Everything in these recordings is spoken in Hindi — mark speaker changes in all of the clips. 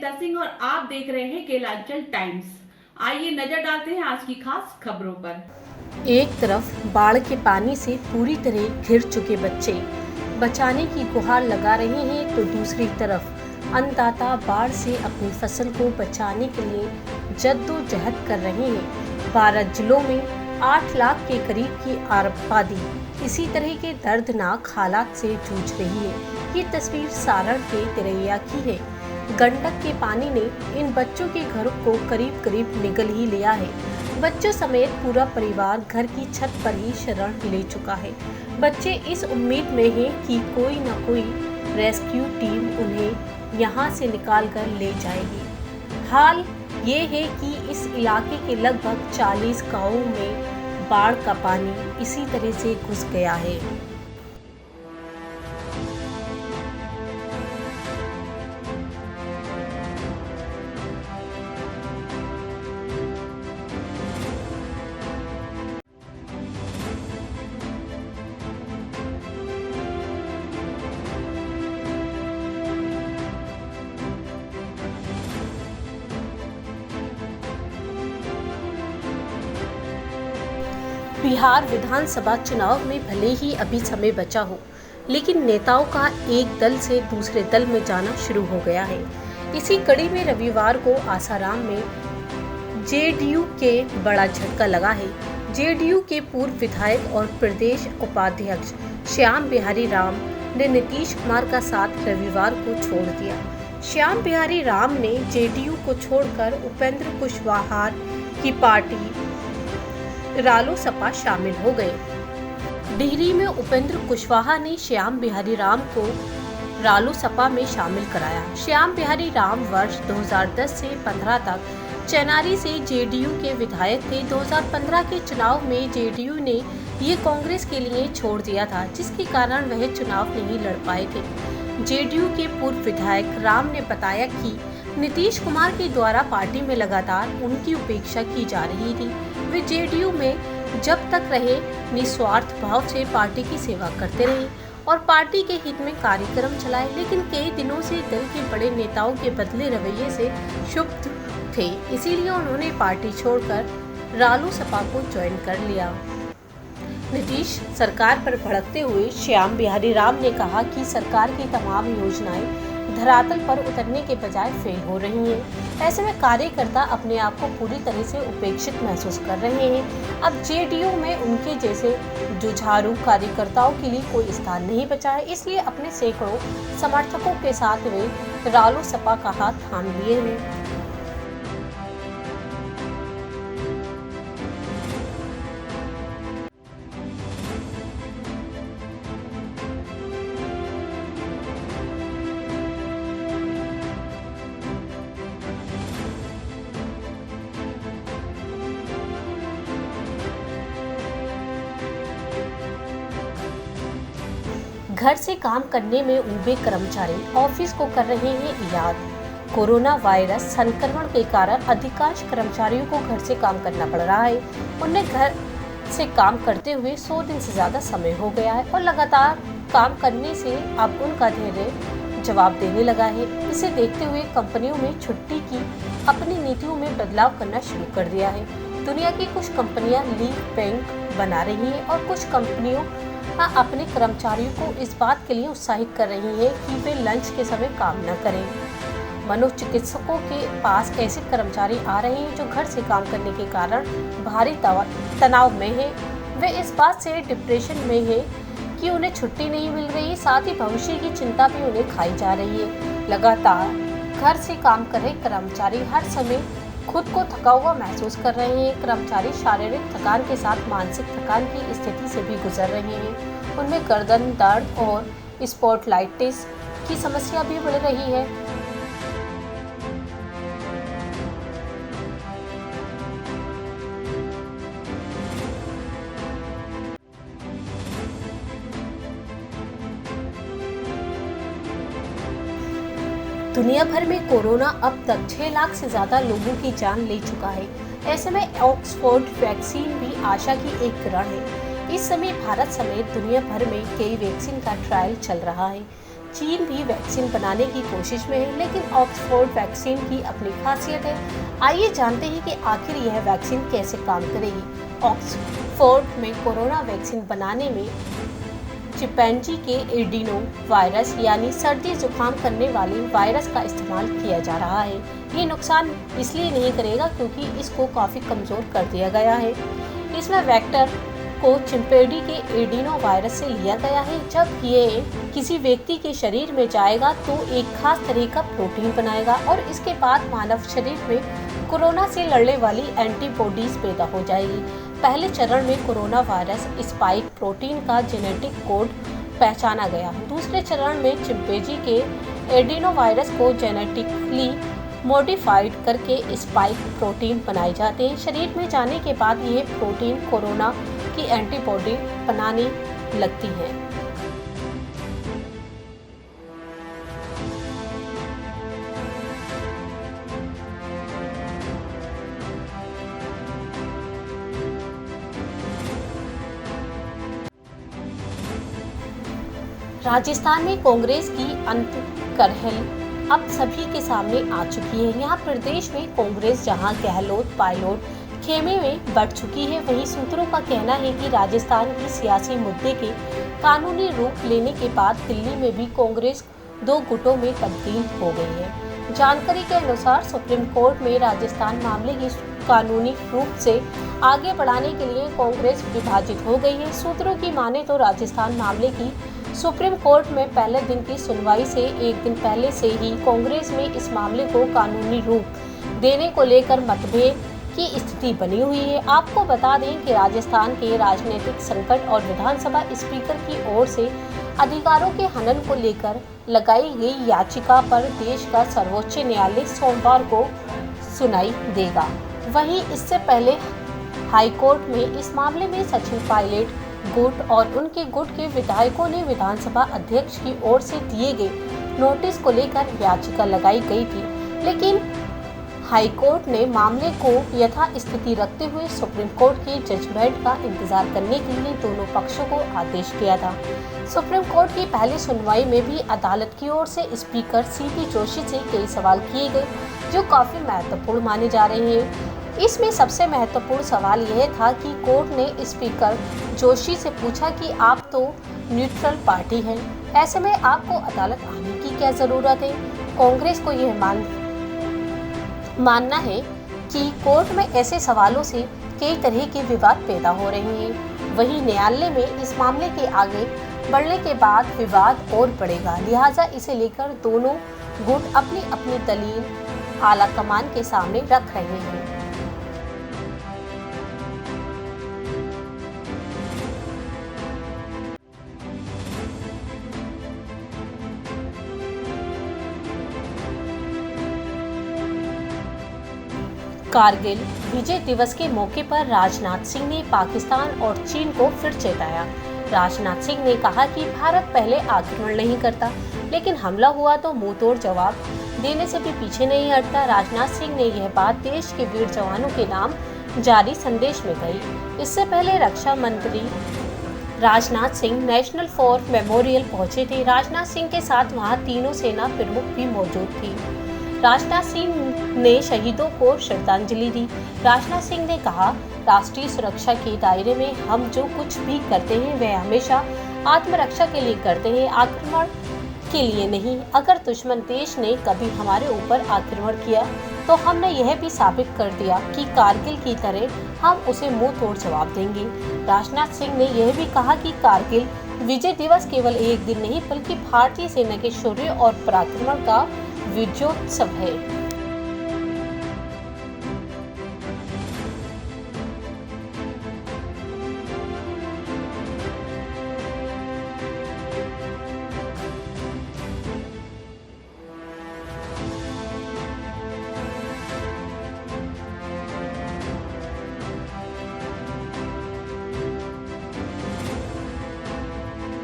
Speaker 1: नमिता सिंह और आप देख रहे हैं केलांचल टाइम्स। आइए नजर डालते हैं आज की खास खबरों पर।
Speaker 2: एक तरफ बाढ़ के पानी से पूरी तरह घिर चुके बच्चे बचाने की गुहार लगा रहे हैं, तो दूसरी तरफ अन्नदाता बाढ़ से अपनी फसल को बचाने के लिए जद्दोजहद कर रहे हैं। 12 जिलों में 8 लाख के करीब की आबादी इसी तरह के दर्दनाक हालात से जूझ रही है। ये तस्वीर सारण के तिरैया की है। गंडक के पानी ने इन बच्चों के घर को करीब करीब निगल ही लिया है। बच्चों समेत पूरा परिवार घर की छत पर ही शरण ले चुका है। बच्चे इस उम्मीद में हैं कि कोई न कोई रेस्क्यू टीम उन्हें यहाँ से निकाल कर ले जाएगी। हाल ये है कि इस इलाके के लगभग 40 गांवों में बाढ़ का पानी इसी तरह से घुस गया है। बिहार विधानसभा चुनाव में भले ही अभी समय बचा हो, लेकिन नेताओं का एक दल से दूसरे दल में जाना शुरू हो गया है। इसी कड़ी में रविवार को आसाराम में जेडीयू के बड़ा झटका लगा है। जेडीयू के पूर्व विधायक और प्रदेश उपाध्यक्ष श्याम बिहारी राम ने नीतीश कुमार का साथ रविवार को छोड़ दिया। श्याम बिहारी राम ने जेडीयू को छोड़कर उपेंद्र कुशवाहा की पार्टी रालोसपा शामिल हो गए। डिहरी में उपेंद्र कुशवाहा ने श्याम बिहारी राम को रालोसपा में शामिल कराया। श्याम बिहारी राम वर्ष 2010 से 15 तक चेनारी से जेडीयू के विधायक थे। 2015 के चुनाव में जेडीयू ने ये कांग्रेस के लिए छोड़ दिया था, जिसके कारण वह चुनाव नहीं लड़ पाए थे। जेडीयू के पूर्व विधायक राम ने बताया कि नीतीश कुमार के द्वारा पार्टी में लगातार उनकी उपेक्षा की जा रही थी। वे जेडीयू में जब तक रहे निस्वार्थ भाव से पार्टी की सेवा करते रहे और पार्टी के हित में कार्यक्रम चलाए, लेकिन कई दिनों से दल के बड़े नेताओं के बदले रवैये से क्षुब्ध थे। इसीलिए उन्होंने पार्टी छोड़कर रालोसपा को ज्वाइन कर लिया। नीतीश सरकार पर भड़कते हुए श्याम बिहारी राम ने कहा कि सरकार की तमाम योजनाएं धरातल पर उतरने के बजाय फेल हो रही हैं। ऐसे में कार्यकर्ता अपने आप को पूरी तरह से उपेक्षित महसूस कर रहे हैं। अब जेडीयू में उनके जैसे जुझारू कार्यकर्ताओं के लिए कोई स्थान नहीं बचा है, इसलिए अपने सैकड़ों समर्थकों के साथ वे रालोसपा का हाथ थाम लिए हैं। घर से काम करने में उबे कर्मचारी ऑफिस को कर रहे हैं याद। कोरोना वायरस संक्रमण के कारण अधिकांश कर्मचारियों को घर से काम करना पड़ रहा है। उन्हें घर से काम करते हुए 100 दिन से ज्यादा समय हो गया है और लगातार काम करने से अब उनका धैर्य जवाब देने लगा है। इसे देखते हुए कंपनियों में छुट्टी की अपनी नीतियों में बदलाव करना शुरू कर दिया है। दुनिया की कुछ कंपनियां लीव बैंक बना रही हैं और कुछ कंपनियों अपने कर्मचारियों को इस बात के लिए उत्साहित कर रही है कि वे लंच के समय काम न करें। मनोचिकित्सकों के पास ऐसे कर्मचारी आ रहे हैं जो घर से काम करने के कारण भारी तनाव में है। वे इस बात से डिप्रेशन में है कि उन्हें छुट्टी नहीं मिल रही, साथ ही भविष्य की चिंता भी उन्हें खाई जा रही है। लगातार घर से काम कर रहे कर्मचारी हर समय खुद को थका हुआ महसूस कर रहे हैं। कर्मचारी शारीरिक थकान के साथ मानसिक थकान की स्थिति से भी गुजर रहे हैं। उनमें गर्दन दर्द और स्पॉन्डिलाइटिस की समस्या भी बढ़ रही है। दुनिया भर में कोरोना अब तक 6 लाख से ज्यादा लोगों की जान ले चुका है। ऐसे में ऑक्सफोर्ड वैक्सीन भी आशा की एक किरण है। इस समय भारत समेत दुनिया भर में कई वैक्सीन का ट्रायल चल रहा है। चीन भी वैक्सीन बनाने की कोशिश में है, लेकिन ऑक्सफोर्ड वैक्सीन की अपनी खासियत है। आइए जानते हैं कि आखिर यह वैक्सीन कैसे काम करेगी। ऑक्सफोर्ड में कोरोना वैक्सीन बनाने में चिंपैंजी के एडिनो वायरस यानी सर्दी जुकाम करने वाले वायरस का इस्तेमाल किया जा रहा है। ये नुकसान इसलिए नहीं करेगा क्योंकि इसको काफ़ी कमज़ोर कर दिया गया है। इसमें वेक्टर को चिंपैंजी के एडिनो वायरस से लिया गया है। जब ये किसी व्यक्ति के शरीर में जाएगा तो एक खास तरह का प्रोटीन बनाएगा और इसके बाद मानव शरीर में कोरोना से लड़ने वाली एंटीबॉडीज पैदा हो जाएगी। पहले चरण में कोरोना वायरस स्पाइक प्रोटीन का जेनेटिक कोड पहचाना गया। दूसरे चरण में चिंपैंजी के एडिनो वायरस को जेनेटिकली मॉडिफाइड करके स्पाइक प्रोटीन बनाए जाते हैं। शरीर में जाने के बाद ये प्रोटीन कोरोना की एंटीबॉडी बनाने लगती है। राजस्थान में कांग्रेस की अंतर्कलह अब सभी के सामने आ चुकी है। यहाँ प्रदेश में कांग्रेस जहाँ गहलोत पायलट खेमे में बढ़ चुकी है, वहीं सूत्रों का कहना है कि राजस्थान की सियासी मुद्दे के कानूनी रूप लेने के बाद दिल्ली में भी कांग्रेस दो गुटों में तब्दील हो गई है। जानकारी के अनुसार सुप्रीम कोर्ट में राजस्थान मामले की कानूनी रूप से आगे बढ़ाने के लिए कांग्रेस विभाजित हो गई है। सूत्रों की माने तो राजस्थान मामले की सुप्रीम कोर्ट में पहले दिन की सुनवाई से एक दिन पहले से ही कांग्रेस में इस मामले को कानूनी रूप देने को लेकर मतभेद की स्थिति बनी हुई है। आपको बता दें कि राजस्थान के राजनीतिक संकट और विधानसभा स्पीकर की ओर से अधिकारों के हनन को लेकर लगाई गई याचिका पर देश का सर्वोच्च न्यायालय सोमवार को सुनाई देगा। वहीं इससे पहले हाईकोर्ट में इस मामले में सचिन पायलट गुट और उनके गुट के विधायकों ने विधानसभा अध्यक्ष की ओर से दिए गए नोटिस को लेकर याचिका लगाई गई थी, लेकिन हाईकोर्ट ने मामले को यथास्थिति रखते हुए सुप्रीम कोर्ट के जजमेंट का इंतजार करने के लिए दोनों पक्षों को आदेश दिया था। सुप्रीम कोर्ट की पहली सुनवाई में भी अदालत की ओर से स्पीकर सीपी जोशी से कई सवाल किए गए जो काफी महत्वपूर्ण माने जा रहे हैं। इसमें सबसे महत्वपूर्ण सवाल यह था कि कोर्ट ने स्पीकर जोशी से पूछा कि आप तो न्यूट्रल पार्टी हैं, ऐसे में आपको अदालत आने की क्या जरूरत है। कांग्रेस को यह मानना है कि कोर्ट में ऐसे सवालों से कई तरह के विवाद पैदा हो रहे हैं। वहीं न्यायालय में इस मामले के आगे बढ़ने के बाद विवाद और बढ़ेगा, लिहाजा इसे लेकर दोनों गुट अपनी अपनी दलील आला कमान के सामने रख रहे हैं। कारगिल विजय दिवस के मौके पर राजनाथ सिंह ने पाकिस्तान और चीन को फिर चेताया। राजनाथ सिंह ने कहा कि भारत पहले आक्रमण नहीं करता, लेकिन हमला हुआ तो मुंहतोड़ जवाब देने से भी पीछे नहीं हटता। राजनाथ सिंह ने यह बात देश के वीर जवानों के नाम जारी संदेश में कही। इससे पहले रक्षा मंत्री Rajnath Singh national war memorial पहुंचे थे। राजनाथ सिंह के साथ वहां तीनों सेना प्रमुख भी मौजूद थी। राजनाथ सिंह ने शहीदों को श्रद्धांजलि दी। राजनाथ सिंह ने कहा, राष्ट्रीय सुरक्षा के दायरे में हम जो कुछ भी करते हैं वह हमेशा आत्मरक्षा के लिए करते हैं, आक्रमण के लिए नहीं। अगर दुश्मन देश ने कभी हमारे ऊपर आक्रमण किया तो हमने यह भी साबित कर दिया कि कारगिल की तरह हम उसे मुंह तोड़ जवाब देंगे। राजनाथ सिंह ने यह भी कहा कि कारगिल विजय दिवस केवल एक दिन नहीं बल्कि भारतीय सेना के शौर्य और पराक्रम का विजयोत्सव है।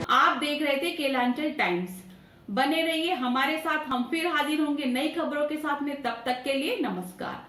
Speaker 1: आप देख रहे थे केलांचल टाइम्स। बने रहिए हमारे साथ, हम फिर हाजिर होंगे नई खबरों के साथ में। तब तक के लिए नमस्कार।